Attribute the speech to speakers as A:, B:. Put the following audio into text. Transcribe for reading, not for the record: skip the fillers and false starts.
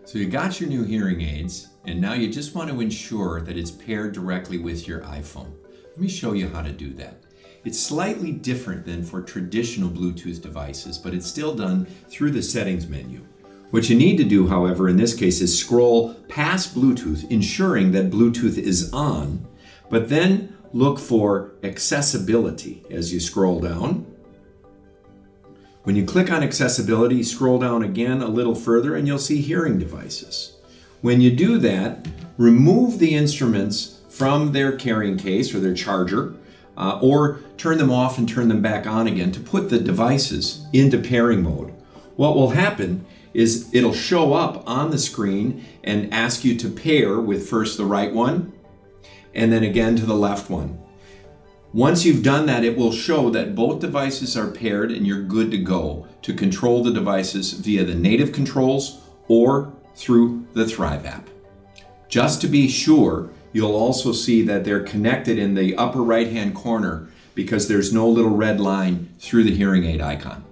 A: So you got your new hearing aids, and now you just want to ensure that it's paired directly with your iPhone. Let me show you how to do that. It's slightly different than for traditional Bluetooth devices, but it's still done through the settings menu. What you need to do, however, in this case is scroll past Bluetooth, ensuring that Bluetooth is on, but then look for accessibility as you scroll down. When you click on accessibility, scroll down again a little further and you'll see hearing devices. When you do that, remove the instruments from their carrying case or their charger, or turn them off and turn them back on again to put the devices into pairing mode. What will happen is it'll show up on the screen and ask you to pair with first the right one and then again to the left one. Once you've done that, it will show that both devices are paired and you're good to go to control the devices via the native controls or through the Thrive app. Just to be sure, you'll also see that they're connected in the upper right-hand corner because there's no little red line through the hearing aid icon.